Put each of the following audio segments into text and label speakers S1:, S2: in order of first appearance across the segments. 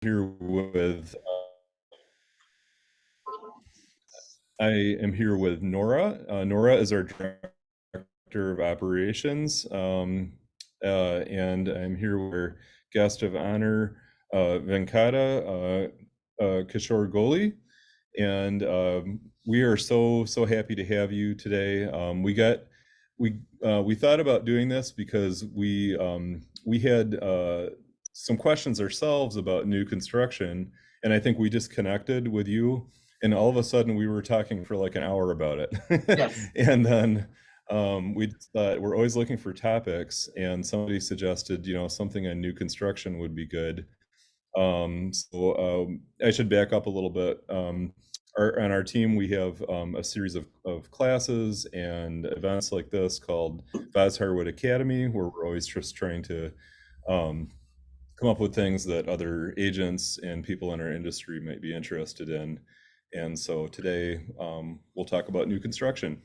S1: here with I am here with Nora. Nora is our director of operations, and I'm here with our guest of honor, Venkata Kishore Goli, and we are so happy to have you today. We thought about doing this because we had some questions ourselves about new construction, and I think we just connected with you, and all of a sudden we were talking for like an hour about it.
S2: Yes.
S1: And then we thought we're always looking for topics, and somebody suggested, something on new construction would be good. I should back up a little bit. On our team, we have a series of classes and events like this called Vaz+Harwood Academy, where we're always just trying to come up with things that other agents and people in our industry might be interested in. And so today we'll talk about new construction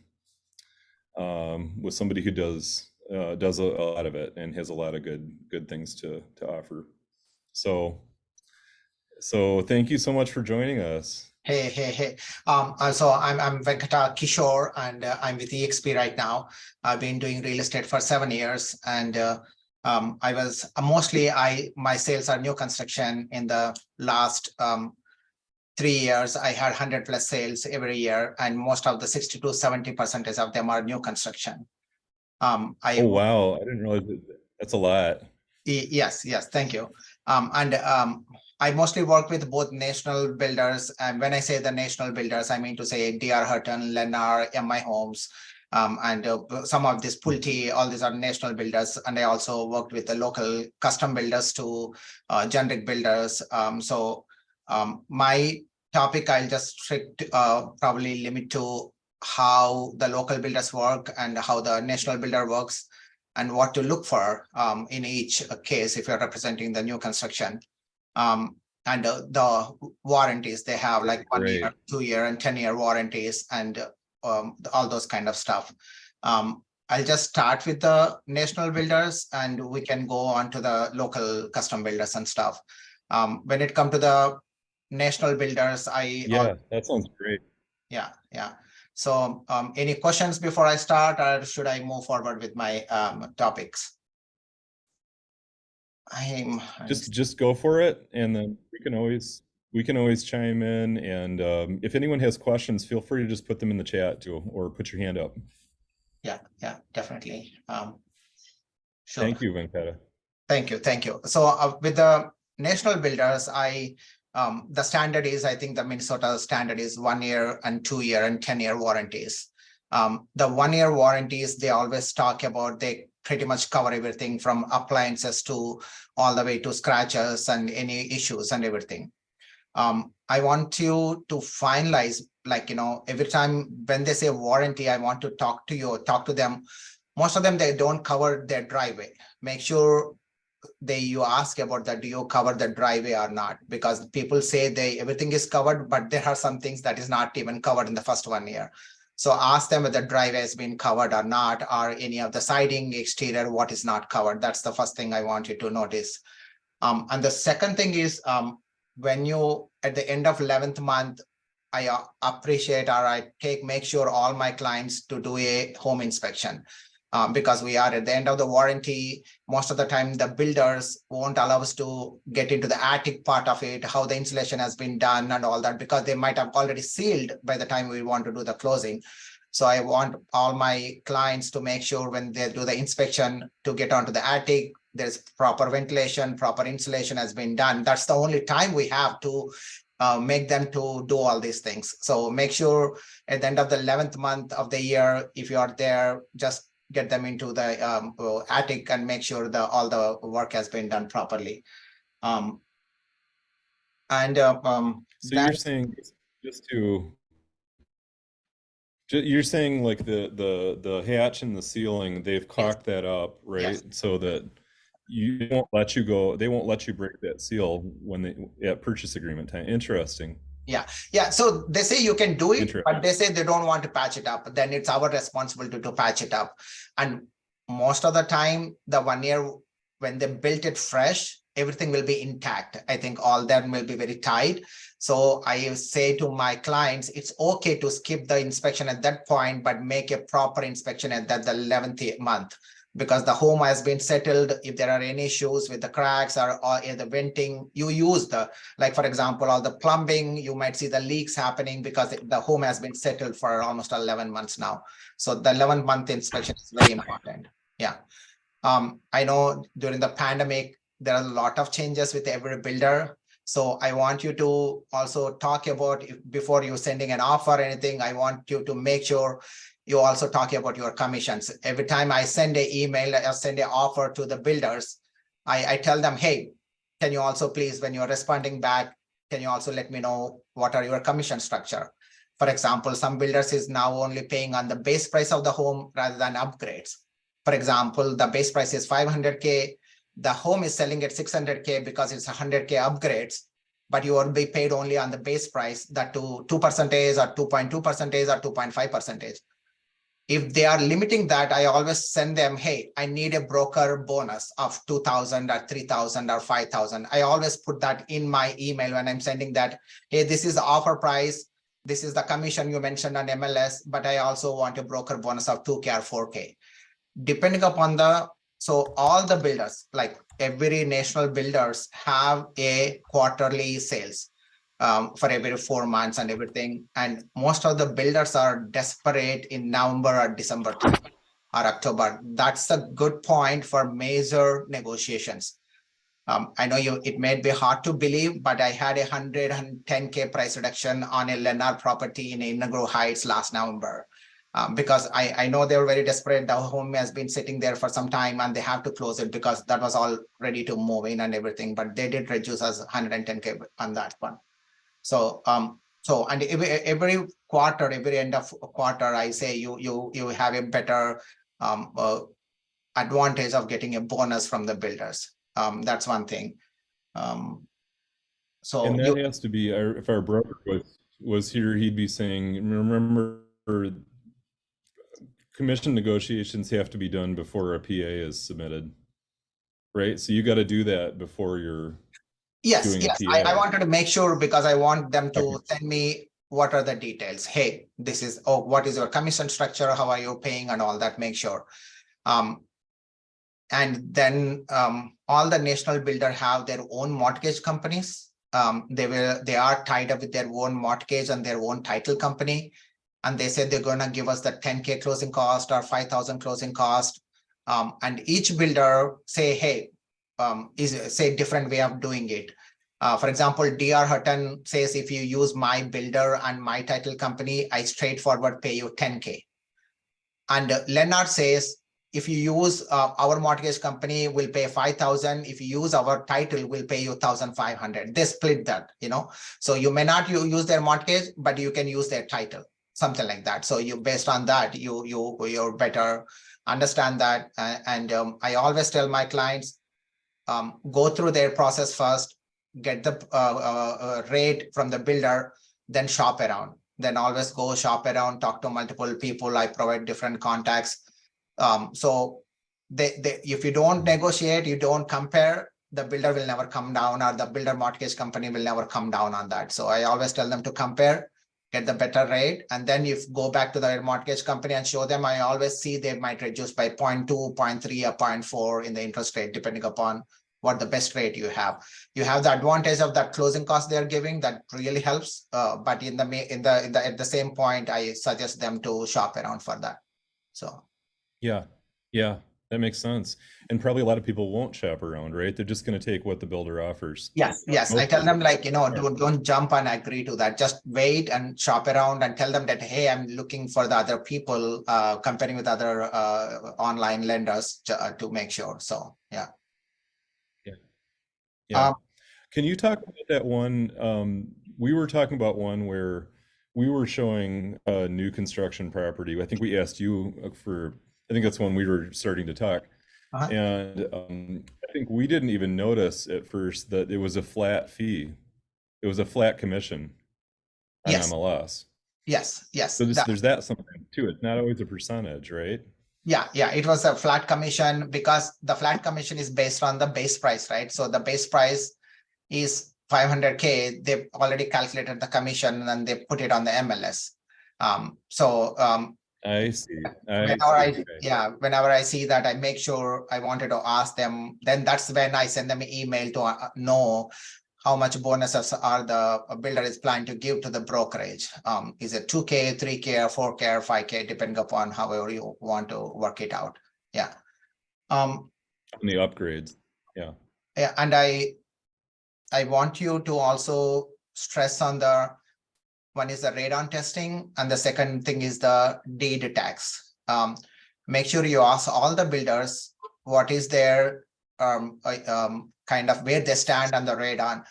S1: with somebody who does a lot of it and has a lot of good things to offer. So thank you so much for joining us.
S2: Hey. So I'm Venkata Kishore, and I'm with EXP right now. I've been doing real estate for 7 years, and I was mostly my sales are new construction. In the last 3 years, I had 100 plus sales every year, and most of the 60 to 70% of them are new construction.
S1: Oh wow, I didn't realize that's a lot.
S2: Yes, thank you. I mostly work with both national builders, and when I say the national builders, I mean to say D.R. Horton, Lennar, MI Homes, and some of this Pulte. All these are national builders, and I also worked with the local custom builders to generic builders. My topic I'll just probably limit to how the local builders work and how the national builder works, and what to look for in each case if you're representing the new construction. And the warranties they have, like 1 year, 2 year, and 10-year warranties, and all those kind of stuff. I'll just start with the national builders, and we can go on to the local custom builders and stuff. When it comes to the national builders,
S1: that sounds great.
S2: Yeah. So any questions before I start, or should I move forward with my topics?
S1: Just go for it, and then we can always chime in, and if anyone has questions, feel free to just put them in the chat too, or put your hand up.
S2: Yeah, definitely.
S1: Sure. Thank you, Venkata.
S2: Thank you. So with the national builders, the standard is, I think the Minnesota standard is 1 year and 2 year and 10-year warranties. The 1 year warranties, they always talk about, they pretty much cover everything from appliances to all the way to scratches and any issues and everything. I want you to finalize, every time when they say warranty, I want to talk to them. Most of them, they don't cover their driveway. Make sure you ask about that, do you cover the driveway or not? Because people say everything is covered, but there are some things that is not even covered in the first 1 year. So ask them whether the driveway has been covered or not, or any of the siding, exterior, what is not covered. That's the first thing I want you to notice. And the second thing is, when you, at the end of 11th month, I appreciate, or I make sure all my clients to do a home inspection. Because we are at the end of the warranty. Most of the time, the builders won't allow us to get into the attic part of it, how the insulation has been done and all that, because they might have already sealed by the time we want to do the closing. So I want all my clients to make sure when they do the inspection to get onto the attic, there's proper ventilation, proper insulation has been done. That's the only time we have to make them to do all these things. So make sure at the end of the 11th month of the year, if you are there, just get them into the attic and make sure all the work has been done properly.
S1: So you're saying you're saying like the hatch and the ceiling, they've caulked that up, right? Yes. So that they won't let you break that seal when at purchase agreement time. Interesting.
S2: Yeah. So they say you can do it, but they say they don't want to patch it up. Then it's our responsibility to patch it up. And most of the time, the 1 year when they built it fresh, everything will be intact. I think all them will be very tight. So I say to my clients, it's okay to skip the inspection at that point, but make a proper inspection at the 11th month, because the home has been settled. If there are any issues with the cracks or the venting, you use the, like for example, all the plumbing, you might see the leaks happening because the home has been settled for almost 11 months now. So the 11th month inspection is very important. Yeah. I know during the pandemic, there are a lot of changes with every builder. So I want you to also talk about, before you sending an offer or anything, I want you to make sure you also talk about your commissions. Every time I send an email, I send an offer to the builders, I tell them, hey, can you also please, when you're responding back, can you also let me know what are your commission structure? For example, some builders is now only paying on the base price of the home rather than upgrades. For example, the base price is 500K. The home is selling at 600K because it's 100K upgrades, but you will be paid only on the base price, that to 2% or 2.2% or 2.5%. If they are limiting that, I always send them, hey, I need a broker bonus of 2,000 or 3,000 or 5,000. I always put that in my email when I'm sending that, hey, this is the offer price. This is the commission you mentioned on MLS, but I also want a broker bonus of 2K or 4K. Depending upon the, so all the builders, like every national builders have a quarterly sales for every 4 months and everything. And most of the builders are desperate in November or December time or October. That's a good point for major negotiations. I know it may be hard to believe, but I had 110K price reduction on a Lennar property in Inner Grove Heights last November. Because I know they were very desperate. The home has been sitting there for some time and they have to close it because that was all ready to move in and everything, but they did reduce us 110K on that one. So, and every quarter, every end of quarter, I say you have a better advantage of getting a bonus from the builders. That's one thing. So
S1: And that has to be, if our broker was here, he'd be saying, remember, commission negotiations have to be done before a PA is submitted, right? So you got to do that before you're
S2: yes,
S1: doing a
S2: yes.
S1: PA.
S2: I wanted to make sure because I want them to
S1: Okay.
S2: send me what are the details. Hey, this is, oh, what is your commission structure? How are you paying and all that, make sure. And then all the national builder have their own mortgage companies. They are tied up with their own mortgage and their own title company. And they said they're gonna give us the 10K closing cost or 5,000 closing cost. And each builder say, hey, is say different way of doing it. For example, DR Hutton says, if you use my builder and my title company, I straightforward pay you 10K. And Leonard says, if you use our mortgage company, will pay 5,000. If you use our title, we'll pay you 1,500. They split that, So you may not use their mortgage, but you can use their title, something like that. So you, based on that, you're better understand that. And I always tell my clients, go through their process first, get the rate from the builder, then shop around. Then always go shop around, talk to multiple people. I provide different contacts. So if you don't negotiate, you don't compare, the builder will never come down, or the builder mortgage company will never come down on that. So I always tell them to compare, get the better rate, and then if go back to the mortgage company and show them, I always see they might reduce by 0.2, 0.3, or 0.4 in the interest rate, depending upon what the best rate you have. You have the advantage of that closing cost they're giving, that really helps. But at the same point, I suggest them to shop around for that. So
S1: Yeah, that makes sense. And probably a lot of people won't shop around, right? They're just going to take what the builder offers.
S2: yes, I tell them, like, don't jump and agree to that. Just wait and shop around and tell them that, hey, I'm looking for the other people, comparing with other online lenders to make sure. So yeah.
S1: Yeah. Can you talk about that one? We were talking about one where we were showing a new construction property. I think we asked you I think that's when we were starting to talk.
S2: Uh-huh.
S1: And I think we didn't even notice at first that it was a flat fee. It was a flat commission on
S2: Yes,
S1: MLS.
S2: yes.
S1: So there's that something too. It's not always a percentage, right?
S2: Yeah, it was a flat commission because the flat commission is based on the base price, right? So the base price is 500K. They already calculated the commission and they put it on the MLS.
S1: I see.
S2: Whenever
S1: Okay.
S2: whenever I see that, I make sure I wanted to ask them. Then that's when I send them an email to know how much bonuses are the builder is planning to give to the brokerage. Is it 2K, 3K, or 4K, or 5K, depending upon however you want to work it out. Yeah.
S1: And the upgrades. Yeah.
S2: Yeah, and I want you to also stress on the one is the radon testing, and the second thing is the deed tax. Make sure you ask all the builders what is their kind of where they stand on the radon.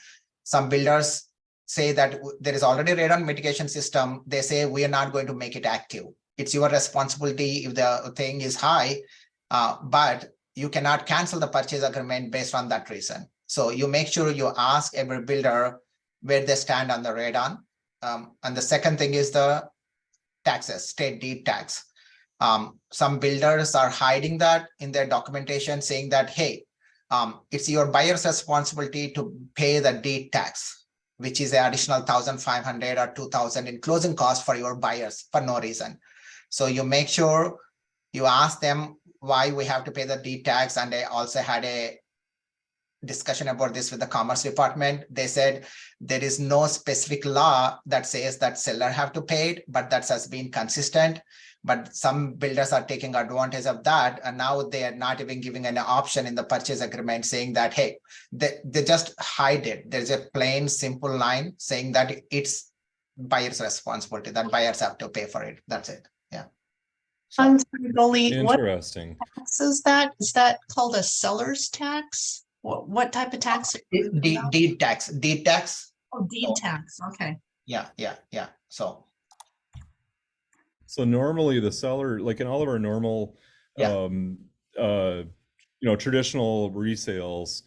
S2: Some builders say that there is already radon mitigation system. They say we are not going to make it active. It's your responsibility if the thing is high, but you cannot cancel the purchase agreement based on that reason. So you make sure you ask every builder where they stand on the radon. And the second thing is the taxes, state deed tax. Some builders are hiding that in their documentation, saying that, hey, it's your buyer's responsibility to pay the deed tax, which is an additional 1,500 or 2,000 in closing costs for your buyers for no reason. So you make sure you ask them why we have to pay the deed tax. And I also had a discussion about this with the commerce department. They said there is no specific law that says that seller have to pay it, but that has been consistent. But some builders are taking advantage of that, and now they are not even giving an option in the purchase agreement saying that, hey, they just hide it. There's a plain simple line saying that it's buyer's responsibility, that buyers have to pay for it. That's it. Yeah.
S3: So, Goalie, what
S1: Interesting.
S3: tax is that? Is that called a seller's tax? What type of tax?
S2: Deed tax.
S3: Oh, deed tax. Okay.
S2: Yeah.
S1: So normally the seller, like in all of our normal, traditional resales,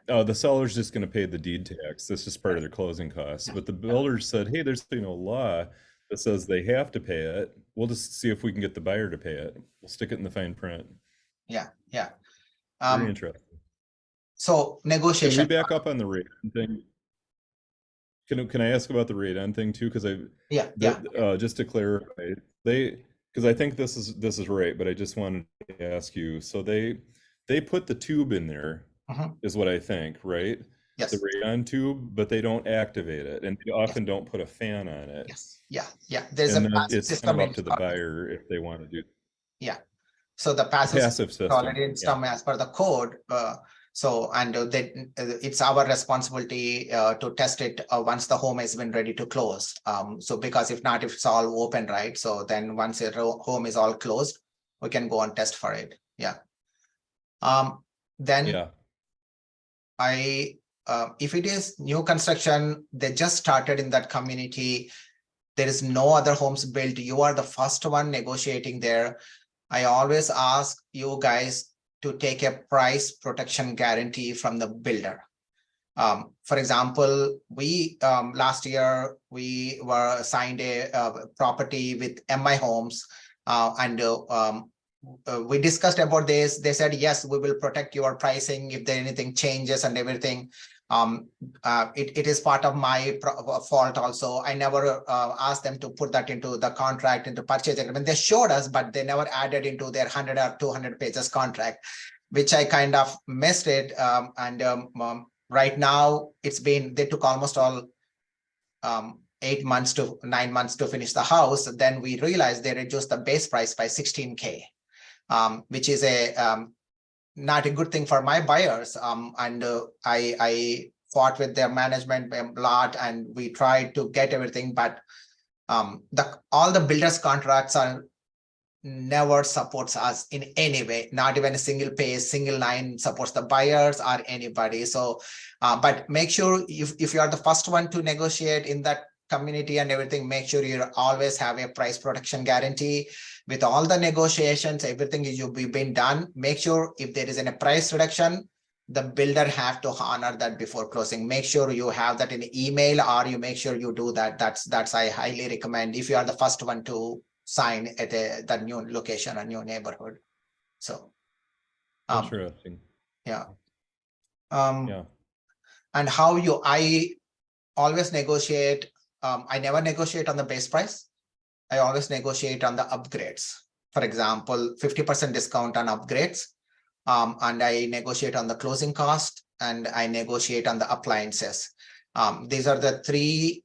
S1: the seller's just going to pay the deed tax. That's just part of their closing costs. But the builder said, hey, there's law that says they have to pay it. We'll just see if we can get the buyer to pay it. We'll stick it in the fine print.
S2: Yeah.
S1: Very interesting.
S2: So negotiation.
S1: Can we back up on the radon thing? Can I ask about the radon thing too? Because just to clarify, because I think this is right, but I just wanted to ask you. So they put the tube in there, is what I think, right?
S2: Yes.
S1: The radon tube, but they don't activate it, and they often don't put a fan on it.
S2: Yes. Yeah. There's a passive system
S1: up to the buyer if they want to do.
S2: Yeah. So the passive system already installed as per the code. It's our responsibility to test it once the home has been ready to close. So because if not, if it's all open, right? So then once the home is all closed, we can go and test for it. Yeah. If it is new construction, they just started in that community. There is no other homes built. You are the first one negotiating there. I always ask you guys to take a price protection guarantee from the builder. For example, we last year we were assigned a property with MI Homes, and we discussed about this. They said, yes, we will protect your pricing if there anything changes and everything. It is part of my fault also. I never asked them to put that into the contract, into purchase agreement. They showed us, but they never added into their 100 or 200 pages contract, which I kind of missed it. Right now they took almost all 8 months to 9 months to finish the house. Then we realized they reduced the base price by 16K, which is not a good thing for my buyers. I fought with their management a lot, and we tried to get everything, but all the builders contracts are never supports us in any way. Not even a single page, single line supports the buyers or anybody. So, but make sure if you are the first one to negotiate in that community and everything, make sure you always have a price protection guarantee. With all the negotiations, everything is been done. Make sure if there is any price reduction, the builder have to honor that before closing. Make sure you have that in email, or you make sure you do that. That's I highly recommend if you are the first one to sign at that new location, a new neighborhood. So,
S1: Interesting.
S2: yeah.
S1: Yeah.
S2: And I always negotiate. I never negotiate on the base price. I always negotiate on the upgrades. For example, 50% discount on upgrades. And I negotiate on the closing cost, and I negotiate on the appliances. These are the three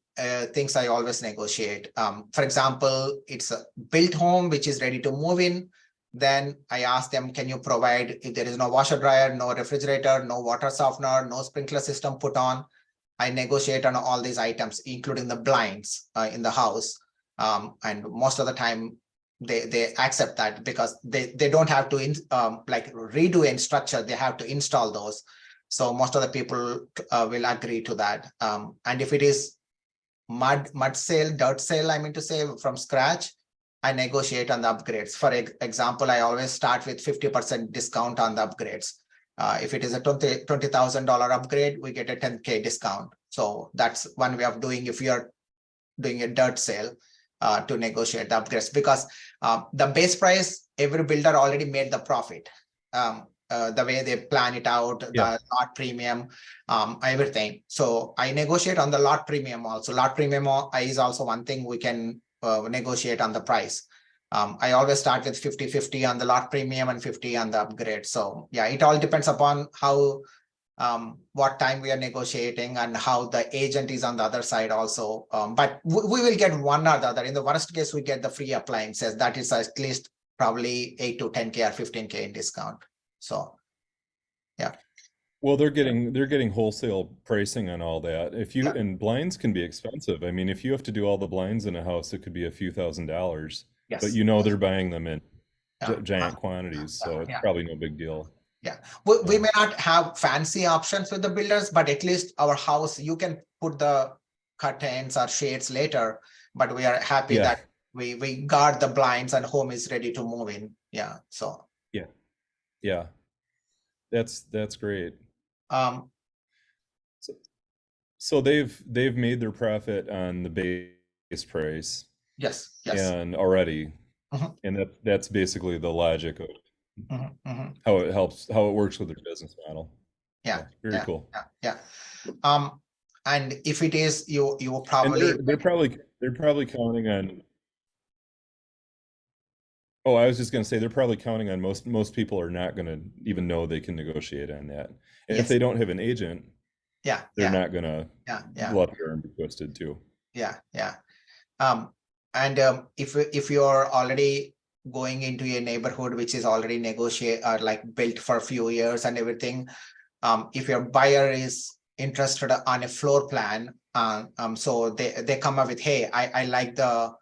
S2: things I always negotiate. For example, it's a built home which is ready to move in. Then I ask them, can you provide, if there is no washer dryer, no refrigerator, no water softener, no sprinkler system put on, I negotiate on all these items, including the blinds in the house. And most of the time, they accept that because they don't have to like redo in structure, they have to install those. So most of the people will agree to that. And if it is mud sale, dirt sale, I mean to say, from scratch, I negotiate on the upgrades. For example, I always start with 50% discount on the upgrades. If it is a $20,000 upgrade, we get a 10K discount. So that's one way of doing if you're doing a dirt sale. To negotiate the upgrades, because the base price, every builder already made the profit. The way they plan it out, the lot premium, everything. So I negotiate on the lot premium also. Lot premium is also one thing we can negotiate on the price. I always start with 50-50 on the lot premium and 50 on the upgrade. So yeah, it all depends upon how what time we are negotiating and how the agent is on the other side also. But we will get one or the other. In the worst case, we get the free appliances. That is at least probably 8 to 10K or 15K in discount. So, yeah.
S1: Well, they're getting wholesale pricing on all that. If you,
S2: Yeah.
S1: and blinds can be expensive. I mean, if you have to do all the blinds in a house, it could be a few $1,000s.
S2: Yes.
S1: But you know they're buying them in
S2: Yeah.
S1: giant quantities, so it's probably no big deal.
S2: Yeah, we may not have fancy options with the builders, but at least our house, you can put the curtains or shades later, but we are happy that we guard the blinds and home is ready to move in. Yeah, so.
S1: Yeah, that's great. So they've made their profit on the base price.
S2: Yes.
S1: And already, and that's basically the logic of how it works with their business model.
S2: Yeah,
S1: very cool.
S2: Yeah. And if it is, you probably,
S1: and they're probably counting on. Oh, I was just going to say they're probably counting on most people are not going to even know they can negotiate on that, and if they don't have an agent, they're not going to let their arm be twisted too.
S2: Yeah. And if you're already going into a neighborhood which is already negotiated or like built for a few years and everything, if your buyer is interested on a floor plan, so they come up with, hey, I like the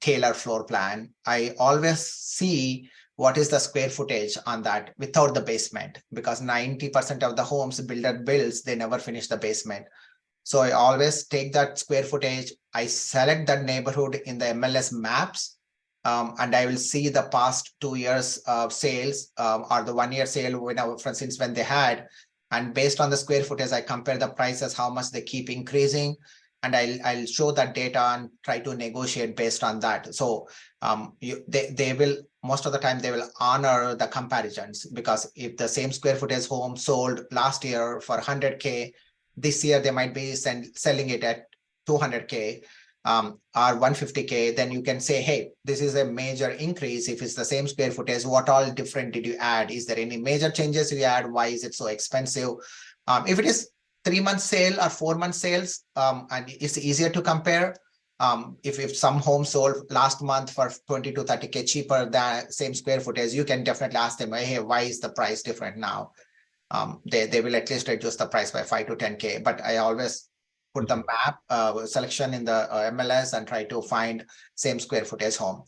S2: Taylor floor plan. I always see what is the square footage on that without the basement, because 90% of the homes builder builds, they never finish the basement. So I always take that square footage, I select that neighborhood in the MLS maps, and I will see the past 2 years of sales or the 1 year sale, for instance, when they had. And based on the square footage, I compare the prices, how much they keep increasing. And I'll show that data and try to negotiate based on that. So they will, most of the time, they will honor the comparisons, because if the same square footage home sold last year for 100K, this year they might be selling it at 200K or 150K, then you can say, hey, this is a major increase. If it's the same square footage, what all different did you add? Is there any major changes you add? Why is it so expensive? If it is 3-month sale or 4-month sales, and it's easier to compare. If some home sold last month for 20 to 30K cheaper than same square footage, you can definitely ask them, hey, why is the price different now? They will at least reduce the price by 5 to 10K. But I always put the map selection in the MLS and try to find same square footage home,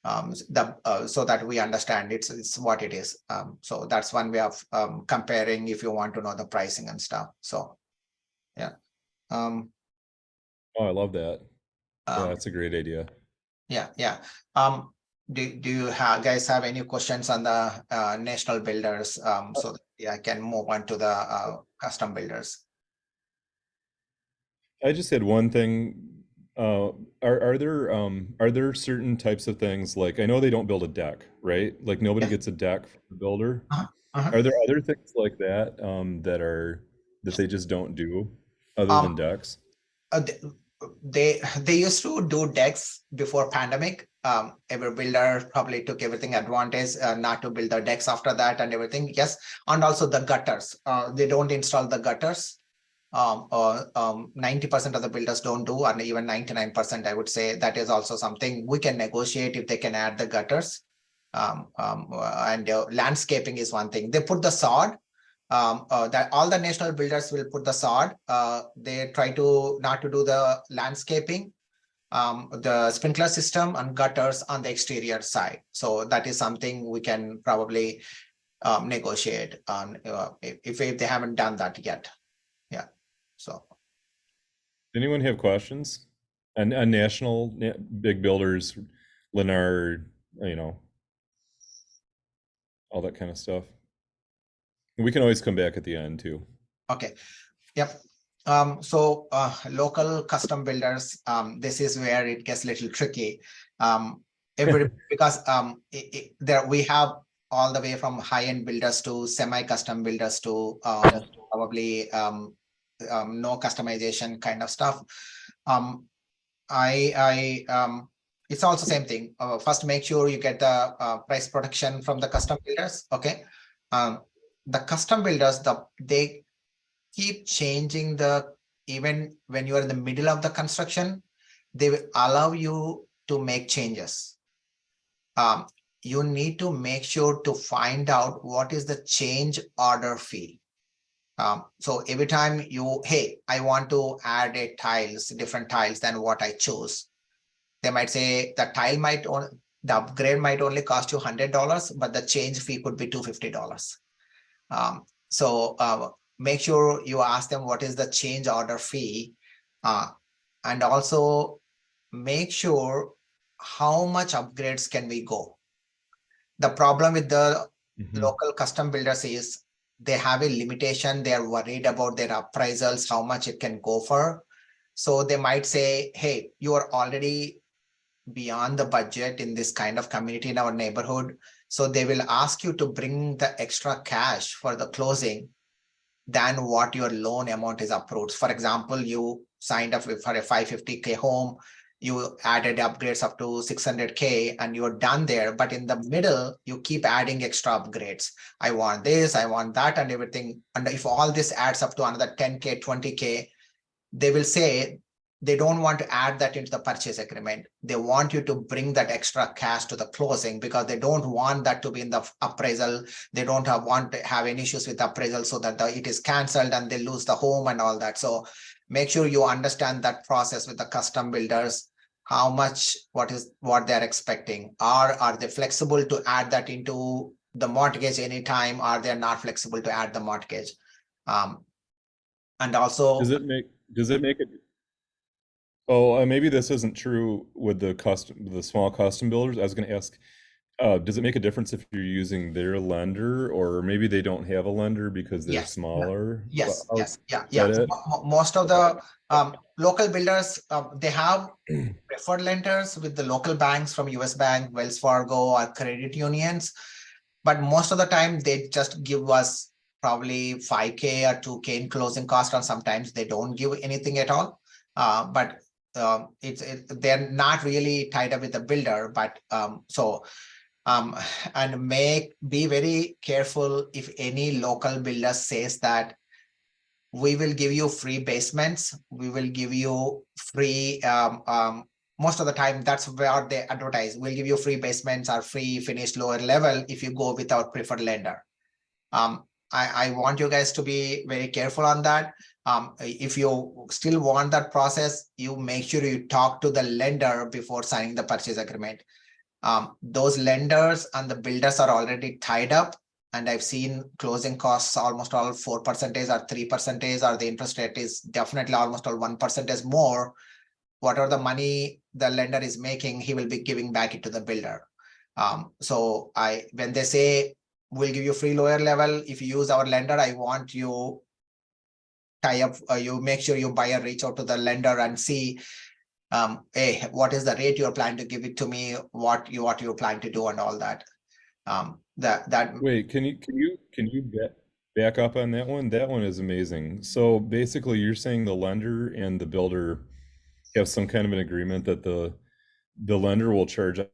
S2: so that we understand it's what it is. So that's one way of comparing if you want to know the pricing and stuff. So yeah. Oh,
S1: I love that. Yeah, that's a great idea.
S2: Yeah. Do you guys have any questions on the national builders? So I can move on to the custom builders.
S1: I just had one thing Are there certain types of things, like, I know they don't build a deck, right? Like nobody
S2: Yeah.
S1: gets a deck from the builder.
S2: Uh-huh. Uh-huh.
S1: Are there other things like that that they just don't do other than
S2: Um,
S1: decks?
S2: uh, th- they used to do decks before pandemic. Every builder probably took everything advantage not to build the decks after that and everything. Yes, and also the gutters. They don't install the gutters. 90% of the builders don't do, and even 99%, I would say. That is also something we can negotiate if they can add the gutters. And landscaping is one thing. They put the sod. That all the national builders will put the sod. They try to not to do the landscaping, the sprinkler system and gutters on the exterior side. So that is something we can probably negotiate on if they haven't done that yet. Yeah. So
S1: Anyone have questions? On big builders, Lennar, you know, all that kind of stuff. We can always come back at the end too.
S2: okay. Yep. So local custom builders, this is where it gets a little tricky. Because there we have all the way from high-end builders to semi-custom builders to probably no customization kind of stuff. It's also same thing. First, make sure you get the price protection from the custom builders. Okay. The custom builders, they keep changing even when you are in the middle of the construction, they will allow you to make changes. You need to make sure to find out what is the change order fee. So every time hey, I want to add different tiles than what I chose. They might say the upgrade might only cost you $100, but the change fee could be $250. So make sure you ask them what is the change order fee, and also make sure how much upgrades can we go. The problem with the local custom builders is they have a limitation. They're worried about their appraisals, how much it can go for. So they might say, hey, you are already beyond the budget in this kind of community in our neighborhood. So they will ask you to bring the extra cash for the closing than what your loan amount is approved. For example, you signed up for a 550K home, you added upgrades up to 600K and you're done there. But in the middle, you keep adding extra upgrades. I want this, I want that and everything. And if all this adds up to another 10K, 20K, they will say they don't want to add that into the purchase agreement. They want you to bring that extra cash to the closing because they don't want that to be in the appraisal. They don't want to have any issues with appraisal so that it is canceled and they lose the home and all that. So make sure you understand that process with the custom builders, how much, what they're expecting. Are they flexible to add that into the mortgage anytime? Are they not flexible to add the mortgage? And also,
S1: does it make it? Oh, maybe this isn't true with the small custom builders. I was going to ask, does it make a difference if you're using their lender, or maybe they don't have a lender because they're smaller?
S2: Yes, yeah.
S1: It?
S2: Most of the local builders, they have preferred lenders with the local banks from US Bank, Wells Fargo, or credit unions. But most of the time, they just give us probably 5K or 2K in closing cost, and sometimes they don't give anything at all. But they're not really tied up with the builder. But and be very careful if any local builder says that we will give you free basements, we will give you free most of the time that's where they advertise, we'll give you free basements or free finished lower level if you go with our preferred lender. I want you guys to be very careful on that. If you still want that process, you make sure you talk to the lender before signing the purchase agreement. Those lenders and the builders are already tied up, and I've seen closing costs almost all 4% or 3%, or the interest rate is definitely almost all 1% more. Whatever the money the lender is making, he will be giving back it to the builder. So when they say we'll give you free lower level if you use our lender, I want you tie up, you make sure you buy a reach out to the lender and see hey, what is the rate you're planning to give it to me? What you're planning to do and all that. That
S1: Wait, can you back up on that one? That one is amazing. So basically, you're saying the lender and the builder have some kind of an agreement that the lender will charge a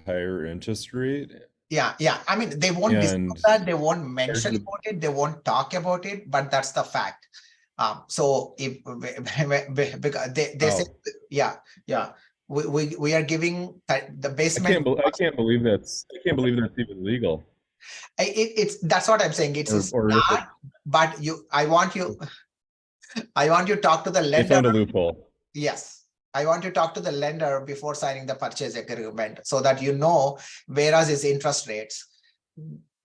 S1: higher interest rate
S2: yeah. I mean, they won't
S1: and
S2: discuss that, they won't mention
S1: charge
S2: about it, they won't talk about it, but that's the fact. So if because they say,
S1: oh,
S2: yeah, we are giving the basement.
S1: I can't believe that's even legal
S2: It's that's what I'm saying. It's
S1: or if it,
S2: not, but I want you to talk to the
S1: they
S2: lender.
S1: found a loophole.
S2: Yes, I want to talk to the lender before signing the purchase agreement so that you know whereas his interest rates.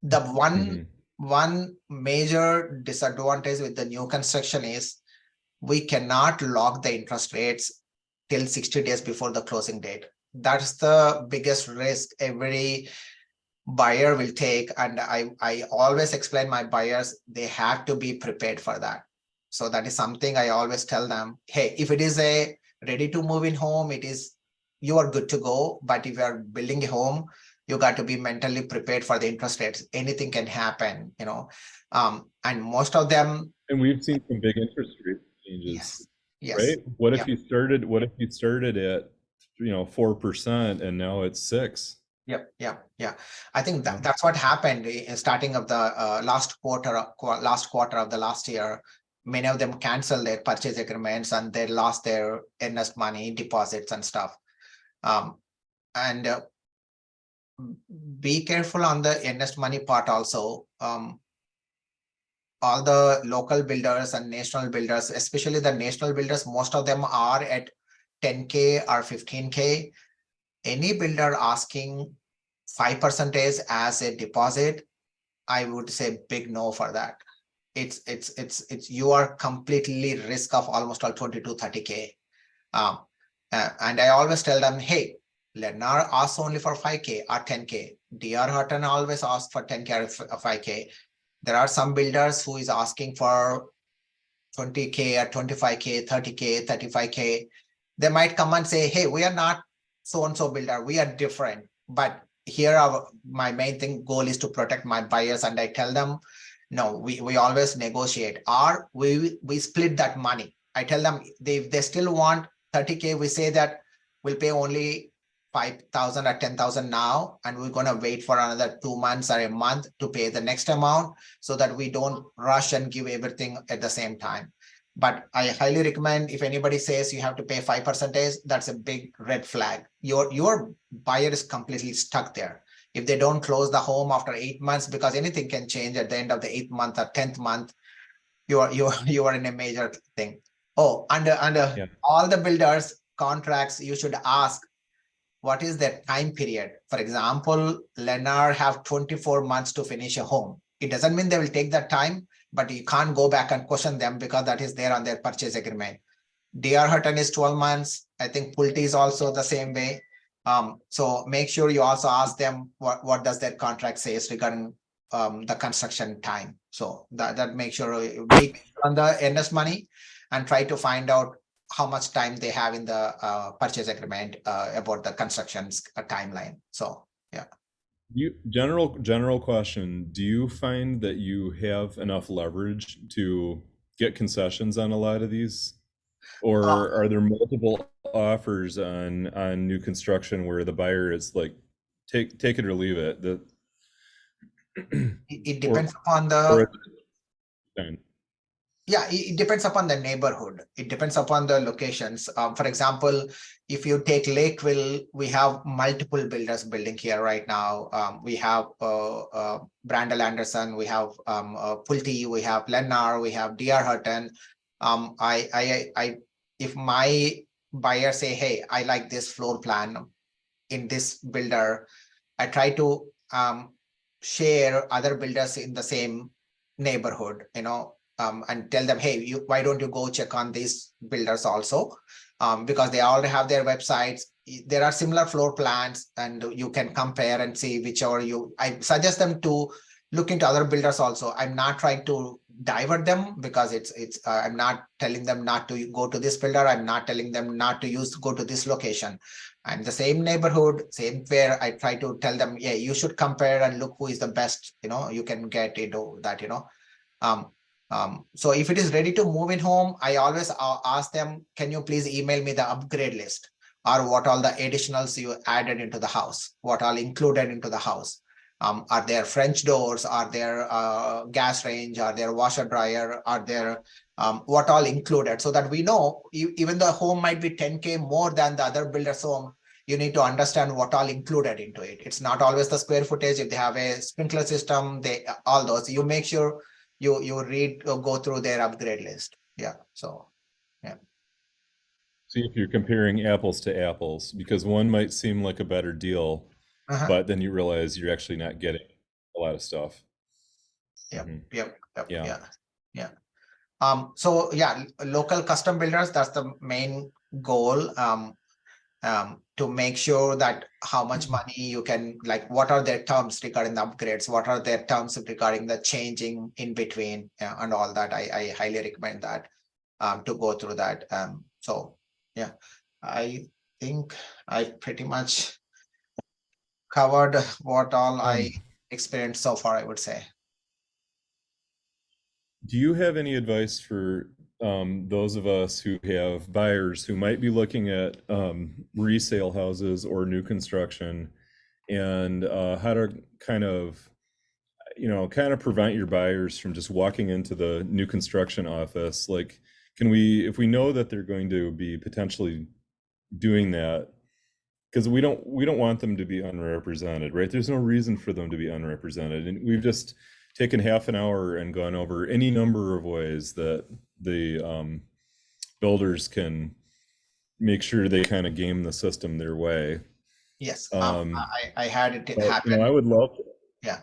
S2: The
S1: Mhm.
S2: one major disadvantage with the new construction is we cannot lock the interest rates till 60 days before the closing date. That's the biggest risk every buyer will take. And I always explain my buyers, they have to be prepared for that. So that is something I always tell them, hey, if it is a ready to move in home, you are good to go. But if you are building a home, you got to be mentally prepared for the interest rates. Anything can happen, and most of them.
S1: And we've seen some big interest rate changes,
S2: Yes.
S1: right? What
S2: Yeah.
S1: if you started at 4% and now it's 6?
S2: Yeah. I think that's what happened in starting of the last quarter of the last year. Many of them canceled their purchase agreements and they lost their earnest money deposits and stuff. And be careful on the earnest money part also. All the local builders and national builders, especially the national builders, most of them are at 10K or 15K. Any builder asking 5% as a deposit, I would say big no for that. It's you are completely risk of almost all 20 to 30K. And I always tell them, hey, Lennar asks only for 5K or 10K. DR Hutton always asks for 10K or 5K. There are some builders who is asking for 20K or 25K, 30K, 35K. They might come and say, hey, we are not so-and-so builder, we are different. But here my main goal is to protect my buyers. And I tell them, no, we always negotiate, or we split that money. I tell them if they still want 30K, we say that we'll pay only 5,000 or 10,000 now, and we're going to wait for another 2 months or a month to pay the next amount so that we don't rush and give everything at the same time. But I highly recommend, if anybody says you have to pay 5%, that's a big red flag. Your buyer is completely stuck there. If they don't close the home after 8 months, because anything can change at the end of the 8th month or 10th month, you are in a major thing. Oh, under
S1: Yeah.
S2: all the builders contracts, you should ask, what is their time period? For example, Lennar have 24 months to finish a home. It doesn't mean they will take that time, but you can't go back and question them because that is there on their purchase agreement. DR Hutton is 12 months. I think Pulte is also the same way. So make sure you also ask them what does their contract says regarding the construction time. So that make sure you be on the earnest money and try to find out how much time they have in the purchase agreement about the construction's timeline. So yeah.
S1: General question, do you find that you have enough leverage to get concessions on a lot of these? Or are there multiple offers on new construction where the buyer is like, take it or leave it?
S2: It depends upon the
S1: Or
S2: Yeah, it depends upon the neighborhood. It depends upon the locations. For example, if you take Lakeville, we have multiple builders building here right now. We have Brandel Anderson, we have Pulte, we have Lennar, we have DR Hutton. If my buyer say, hey, I like this floor plan in this builder, I try to share other builders in the same neighborhood, and tell them, hey, why don't you go check on these builders also? Because they already have their websites. There are similar floor plans and you can compare and see whichever I suggest them to look into other builders also. I'm not trying to divert them, because it's I'm not telling them not to go to this builder. I'm not telling them not to go to this location. I'm the same neighborhood, same where I try to tell them, yeah, you should compare and look who is the best, you can get into that, so if it is ready to move in home, I always ask them, can you please email me the upgrade list, or what all the additionals you added into the house, what all included into the house. Are there French doors? Are there gas range? Are there washer dryer? Are there what all included? So that we know, even the home might be 10K more than the other builder's home, you need to understand what all included into it. It's not always the square footage. If they have a sprinkler system, all those, you make sure you read or go through their upgrade list. Yeah. So yeah.
S1: See if you're comparing apples to apples, because one might seem like a better deal, but then you realize you're actually not getting a lot of stuff.
S2: Yep.
S1: Mhm.
S2: Yep.
S1: Yeah.
S2: Yeah. So yeah, local custom builders, that's the main goal. To make sure that how much money you can, like, what are their terms regarding the upgrades, what are their terms regarding the changing in between, and all that. I highly recommend that to go through that. So yeah, I think I pretty much covered what all I experienced so far, I would say.
S1: Do you have any advice for those of us who have buyers who might be looking at resale houses or new construction, and how to kind of prevent your buyers from just walking into the new construction office? Like, if we know that they're going to be potentially doing that, because we don't want them to be unrepresented, right? There's no reason for them to be unrepresented, and we've just taken half an hour and gone over any number of ways that the builders can make sure they kind of game the system their way.
S2: Yes, I had it happen.
S1: I would love to.
S2: Yeah.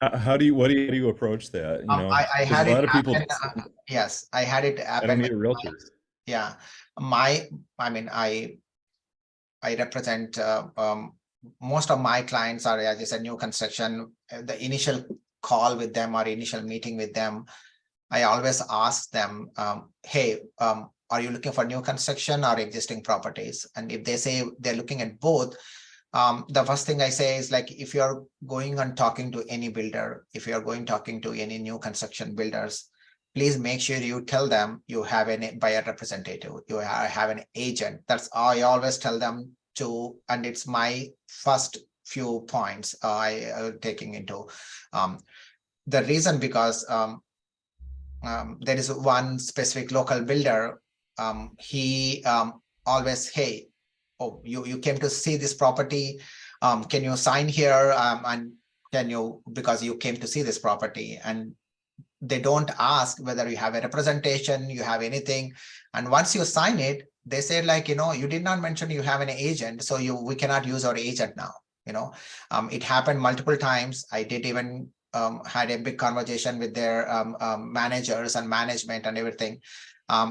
S1: What do you approach that?
S2: I had
S1: a lot
S2: it
S1: of people.
S2: happen, yes, I had it happen.
S1: I don't need a realtor.
S2: Yeah, I represent most of my clients are, as I said, new construction. The initial call with them or initial meeting with them, I always ask them, hey, are you looking for new construction or existing properties? And if they say they're looking at both, the first thing I say is, like, if you're going and talking to any builder, if you're going talking to any new construction builders, please make sure you tell them you have a buyer representative, you have an agent. That's I always tell them to, and it's my first few points I taking into the reason, because there is one specific local builder. He always, hey, oh, you came to see this property, can you sign here, and can you, because you came to see this property, and they don't ask whether you have a representation, you have anything. And once you sign it, they say, like, you did not mention you have an agent, so we cannot use our agent now. It happened multiple times. I did even had a big conversation with their managers and management and everything,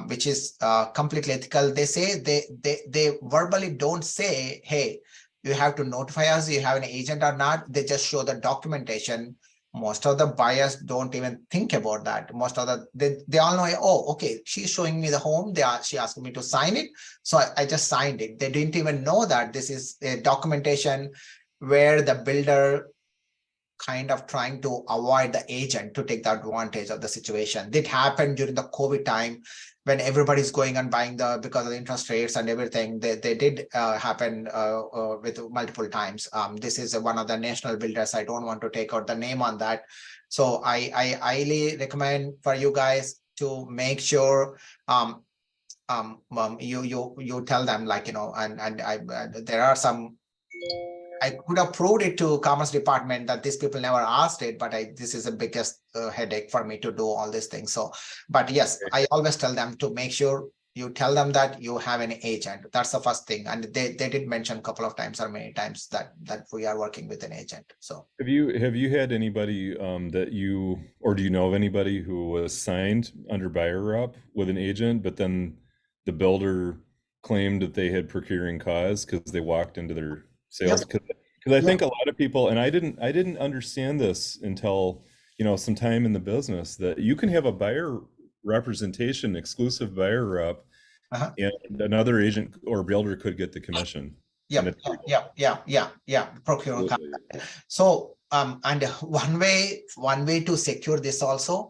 S2: which is completely ethical. They say they verbally don't say, hey, you have to notify us, you have an agent or not. They just show the documentation. Most of the buyers don't even think about that. Most of they all know, oh, okay, she's showing me the home. She asked me to sign it, so I just signed it. They didn't even know that this is a documentation where the builder kind of trying to avoid the agent to take the advantage of the situation. That happened during the COVID time, when everybody's going and buying because of the interest rates and everything. They did happen with multiple times. This is one of the national builders. I don't want to take out the name on that. So I highly recommend for you guys to make sure you tell them, like, and there are some. I could have proved it to Commerce Department that these people never asked it, but this is the biggest headache for me to do all these things. So, but yes, I always tell them to make sure you tell them that you have an agent. That's the first thing. And they did mention a couple of times or many times that we are working with an agent. So
S1: have you had anybody that or do you know of anybody who was signed under buyer rep with an agent, but then the builder claimed that they had procuring cause because they walked into their sales? Because I think a lot of people, and I didn't understand this until some time in the business, that you can have a buyer representation, exclusive buyer rep,
S2: Uh-huh.
S1: and another agent or builder could get the commission.
S2: Yep, procure.
S1: Absolutely.
S2: So, and one way to secure this also,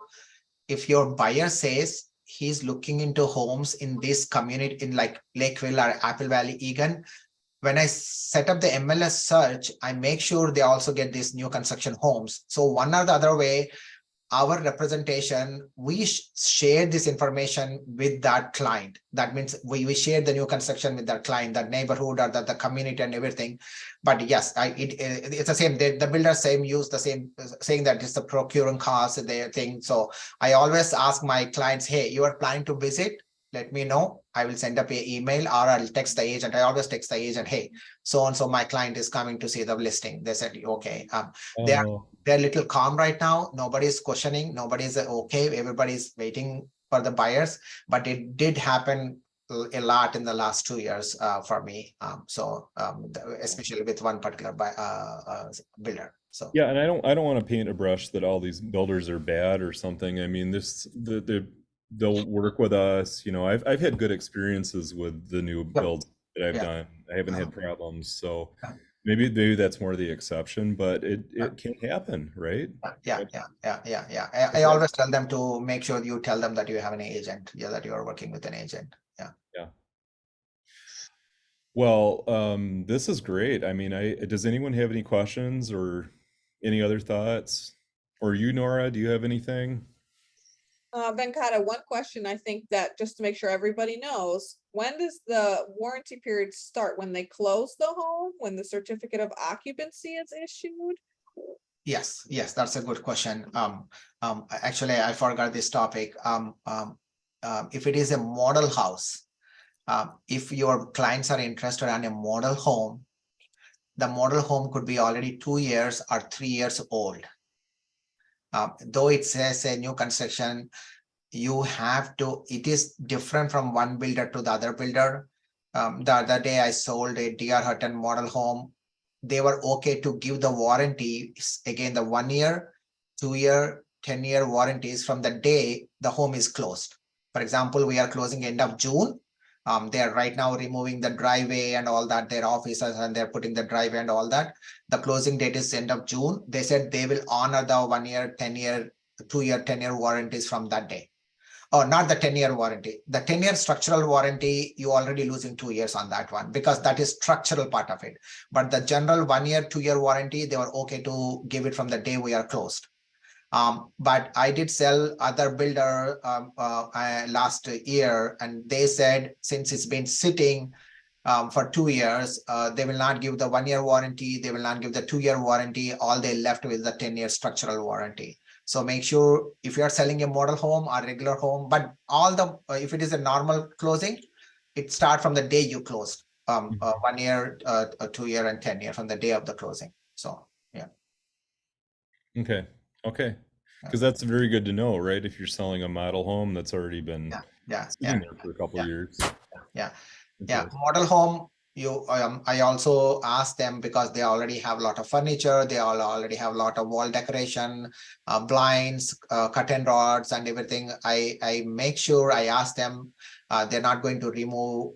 S2: if your buyer says he's looking into homes in this community in like Lakeville or Apple Valley, Egan, when I set up the MLS search, I make sure they also get these new construction homes. So one or the other way, our representation, we share this information with that client. That means we share the new construction with that client, that neighborhood or the community and everything. But yes, it's the same. The builders use the same, saying that it's the procuring cost, their thing. So I always ask my clients, hey, you are planning to visit? Let me know. I will send up an email or I'll text the agent. I always text the agent, hey, so and so my client is coming to see the listing. They said, okay. They're a little calm right now. Nobody's questioning. Nobody's okay. Everybody's waiting for the buyers. But it did happen a lot in the last 2 years for me. Especially with one particular builder. So
S1: yeah, and I don't want to paint a brush that all these builders are bad or something. I mean, they'll work with us. I've had good experiences with the new builds that I've done. I haven't had problems. So maybe that's more the exception, but it can happen, right?
S2: Yeah. I always tell them to make sure you tell them that you have an agent, that you are working with an agent.
S1: Yeah. Well, this is great. I mean, does anyone have any questions or any other thoughts? Or you, Nora, do you have anything?
S4: Venkata, one question I think that just to make sure everybody knows, when does the warranty period start? When they close the home, when the certificate of occupancy is issued?
S2: Yes, that's a good question. Actually, I forgot this topic. If it is a model house, if your clients are interested in a model home, the model home could be already 2 years or 3 years old. Though it says a new construction, it is different from one builder to the other builder. The other day I sold a DR Hutton model home. They were okay to give the warranty, again, the 1 year, 2 year, 10-year warranties from the day the home is closed. For example, we are closing end of June. They are right now removing the driveway and all that, their offices, and they're putting the driveway and all that. The closing date is end of June. They said they will honor the 1 year, 10-year, 2 year, 10-year warranties from that day. Oh, not the 10-year warranty. The 10-year structural warranty, you already losing 2 years on that one because that is structural part of it. But the general 1 year, 2 year warranty, they were okay to give it from the day we are closed. But I did sell other builder last year, and they said since it's been sitting for 2 years, they will not give the 1 year warranty. They will not give the 2 year warranty. All they left with the 10-year structural warranty. So make sure if you are selling a model home or regular home, but if it is a normal closing, it starts from the day you closed. 1 year, 2 year, and 10 year from the day of the closing. So yeah.
S1: Okay. Because that's very good to know, right? If you're selling a model home that's already been sitting there for a couple of years.
S2: Yeah. Model home, I also ask them because they already have a lot of furniture. They already have a lot of wall decoration, blinds, curtain rods, and everything. I make sure I ask them. They're not going to remove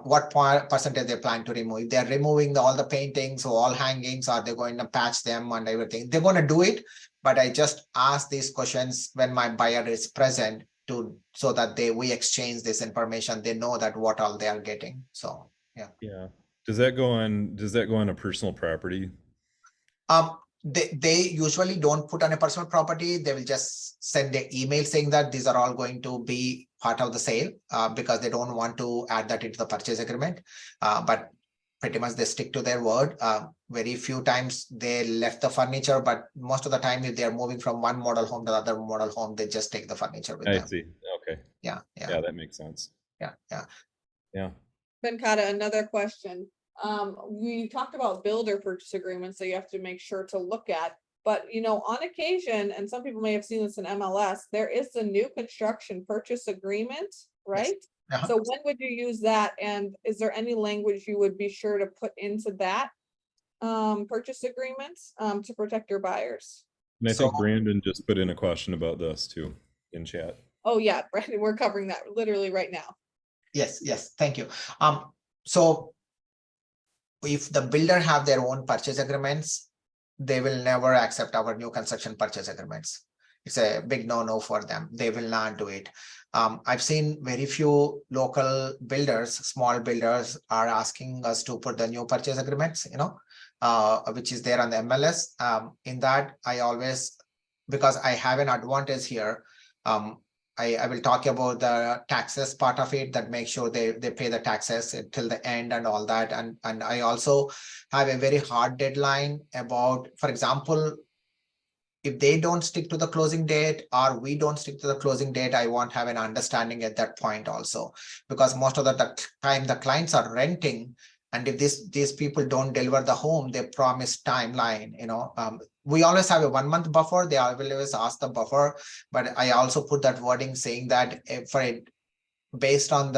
S2: what percentage they plan to remove. If they're removing all the paintings or all hangings, or they're going to patch them and everything, they're going to do it. But I just ask these questions when my buyer is present so that we exchange this information. They know that what all they are getting. So yeah.
S1: Does that go on a personal property?
S2: They usually don't put on a personal property. They will just send an email saying that these are all going to be part of the sale because they don't want to add that into the purchase agreement. But pretty much they stick to their word. Very few times they left the furniture, but most of the time if they're moving from one model home to the other model home, they just take the furniture with them.
S1: I see. Okay.
S2: Yeah,
S1: that makes sense.
S2: Yeah.
S4: Venkata, another question. We talked about builder purchase agreements that you have to make sure to look at, but on occasion, and some people may have seen this in MLS, there is a new construction purchase agreement, right?
S2: Yes.
S4: So when would you use that? And is there any language you would be sure to put into that purchase agreement to protect your buyers?
S1: And I
S2: So
S1: think Brandon just put in a question about this too in chat.
S4: Oh, yeah, Brandon, we're covering that literally right now.
S2: yes, thank you. So if the builder have their own purchase agreements, they will never accept our new construction purchase agreements. It's a big no-no for them. They will not do it. I've seen very few local builders, small builders are asking us to put the new purchase agreements, which is there on the MLS. In that, I always, because I have an advantage here, I will talk about the taxes part of it, that make sure they pay the taxes till the end and all that. And I also have a very hard deadline about, for example, if they don't stick to the closing date or we don't stick to the closing date, I won't have an understanding at that point also, because most of the time the clients are renting. And if these people don't deliver the home, they promise timeline, we always have a 1 month buffer. They always ask the buffer, but I also put that wording saying that based on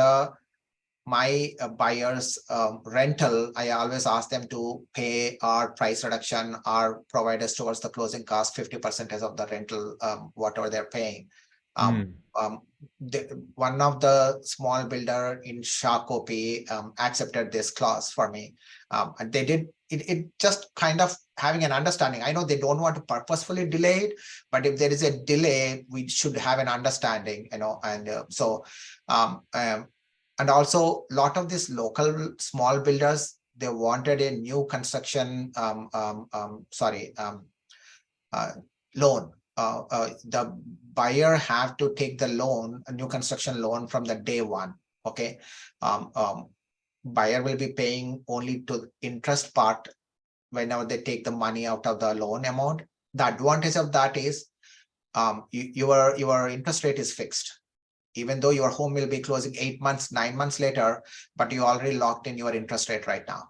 S2: my buyers rental, I always ask them to pay our price reduction or provide us towards the closing cost 50% of the rental, whatever they're paying. One of the small builder in Shakopee accepted this clause for me, and they did it just kind of having an understanding. I know they don't want to purposefully delay it, but if there is a delay, we should have an understanding, and and also a lot of these local small builders, they wanted a new construction loan. The buyer have to take the loan, a new construction loan, from the day one. Okay. Buyer will be paying only to interest part whenever they take the money out of the loan amount. The advantage of that is your interest rate is fixed. Even though your home will be closing 8 months, 9 months later, but you already locked in your interest rate right now.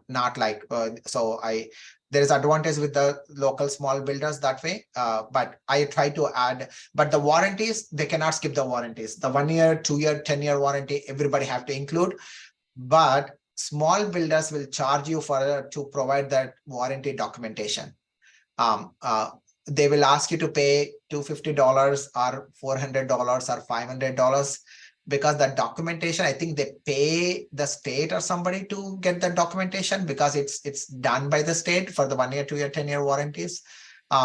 S2: Not like, there is advantage with the local small builders that way, but I try to add, but the warranties, they cannot skip the warranties. The 1 year, 2 year, 10-year warranty, everybody have to include, but small builders will charge you to provide that warranty documentation. They will ask you to pay $250 or $400 or $500, because the documentation, I think they pay the state or somebody to get the documentation, because it's done by the state for the 1 year, 2 year, 10-year warranties.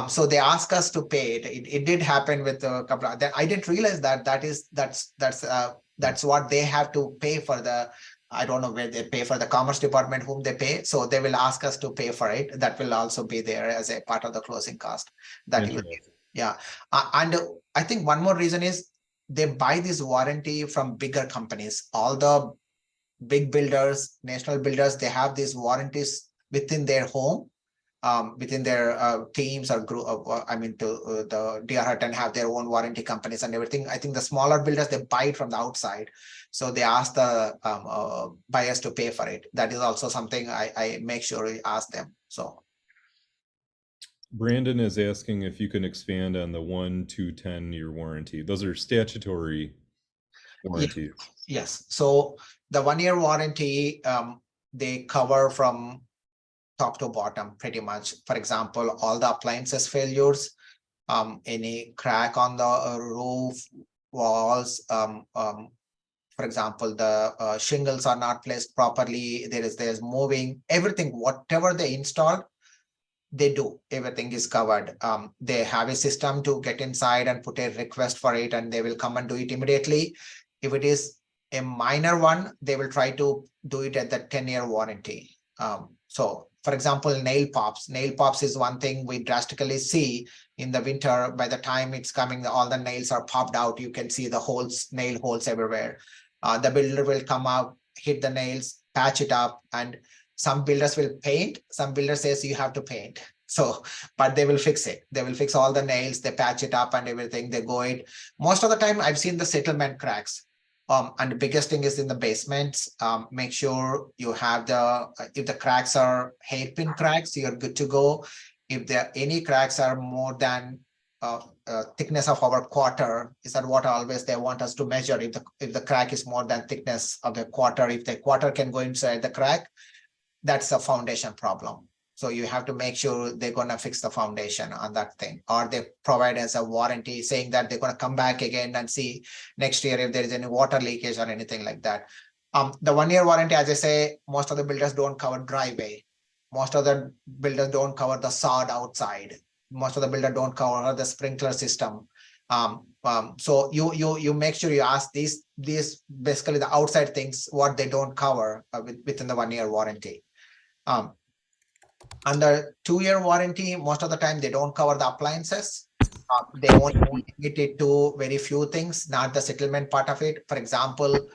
S2: So they ask us to pay it. It did happen with a couple of, I didn't realize that's what they have to pay for the, I don't know where they pay for the commerce department, whom they pay. So they will ask us to pay for it. That will also be there as a part of the closing cost. Yeah. And I think one more reason is they buy this warranty from bigger companies. All the big builders, national builders, they have these warranties within their home, within their teams or group. The DR Hutton have their own warranty companies and everything. I think the smaller builders, they buy it from the outside. So they ask the buyers to pay for it. That is also something I make sure we ask them. So
S1: Brandon is asking if you can expand on the 1 to 10-year warranty. Those are statutory warranties.
S2: Yes. So the 1 year warranty, they cover from top to bottom pretty much. For example, all the appliances failures, any crack on the roof, walls, for example, the shingles are not placed properly, there's moving, everything, whatever they installed, they do, everything is covered. They have a system to get inside and put a request for it, and they will come and do it immediately. If it is a minor one, they will try to do it at the 10-year warranty. So for example, nail pops is one thing we drastically see in the winter. By the time it's coming, all the nails are popped out. You can see the holes, nail holes everywhere. The builder will come out, hit the nails, patch it up, and some builders will paint. Some builders says you have to paint. So, but they will fix it. They will fix all the nails, they patch it up and everything. They go it. Most of the time I've seen the settlement cracks. And the biggest thing is in the basements. Make sure you have if the cracks are hairpin cracks, you're good to go. If there any cracks are more than thickness of our quarter, is that what always they want us to measure? If the crack is more than thickness of the quarter, if the quarter can go inside the crack, that's a foundation problem. So you have to make sure they're gonna fix the foundation on that thing, or they provide us a warranty saying that they're gonna come back again and see next year if there is any water leakage or anything like that. The 1 year warranty, as I say, most of the builders don't cover driveway. Most of the builders don't cover the sod outside. Most of the builders don't cover the sprinkler system. So you make sure you ask these basically the outside things what they don't cover within the 1 year warranty. Under 2 year warranty, most of the time they don't cover the appliances. They only limit it to very few things, not the settlement part of it. For example,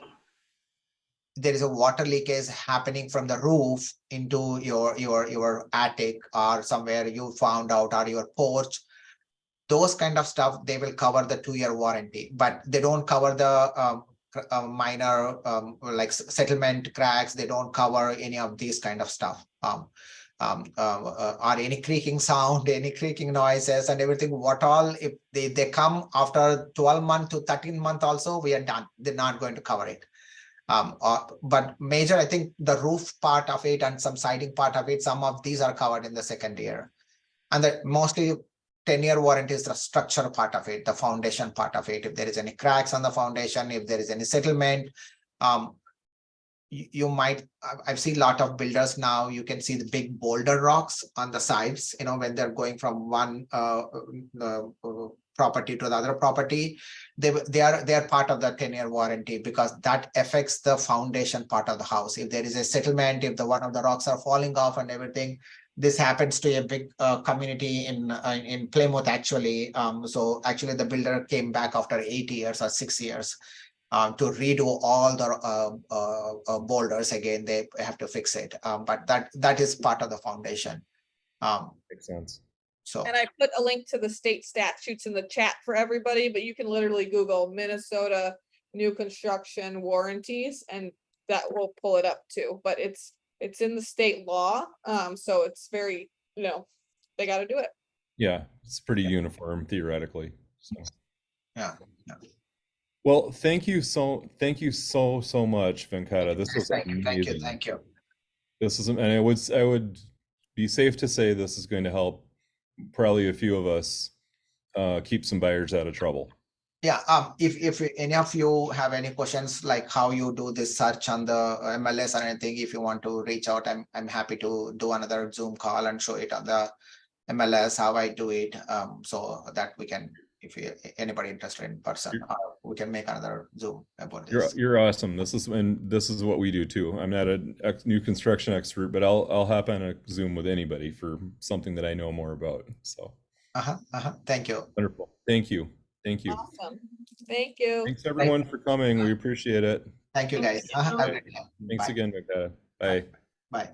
S2: there is a water leakage happening from the roof into your attic or somewhere you found out, or your porch. Those kind of stuff, they will cover the 2 year warranty, but they don't cover the minor like settlement cracks. They don't cover any of these kind of stuff. Or any creaking sound, any creaking noises and everything. What all, if they come after 12 month to 13 month also, we are done. They're not going to cover it. But major, I think the roof part of it and some siding part of it, some of these are covered in the second year. And the mostly 10 year warranty is the structure part of it, the foundation part of it. If there is any cracks on the foundation, if there is any settlement, you might, I've seen a lot of builders now, you can see the big boulder rocks on the sides, when they're going from one property to the other property. They are part of the 10 year warranty, because that affects the foundation part of the house. If there is a settlement, if one of the rocks are falling off and everything. This happens to a big community in Plymouth, actually. So actually the builder came back after 8 years or 6 years to redo all the boulders again. They have to fix it, but that is part of the foundation.
S1: Makes sense.
S2: So,
S4: And I put a link to the state statutes in the chat for everybody, but you can literally Google Minnesota new construction warranties and that will pull it up too. But it's in the state law. So it's very, they got to do it.
S1: Yeah, it's pretty uniform theoretically. So.
S2: yeah.
S1: Well, thank you so much, Venkata. This was amazing.
S2: Thank you.
S1: This is, and I would be safe to say this is going to help probably a few of us keep some buyers out of trouble.
S2: Yeah, if any of you have any questions, like how you do this search on the MLS or anything, if you want to reach out, I'm happy to do another Zoom call and show it on the MLS how I do it, so that we can, if anybody interested in person, we can make another Zoom about this.
S1: You're awesome. This is what we do too. I'm not a new construction expert, but I'll hop on a Zoom with anybody for something that I know more about. So.
S2: Thank you.
S1: Wonderful. Thank you.
S4: Awesome. Thank you.
S1: Thanks everyone for coming. We appreciate it.
S2: Thank you, guys.
S1: Thanks again, Venkata. Bye.
S2: Bye.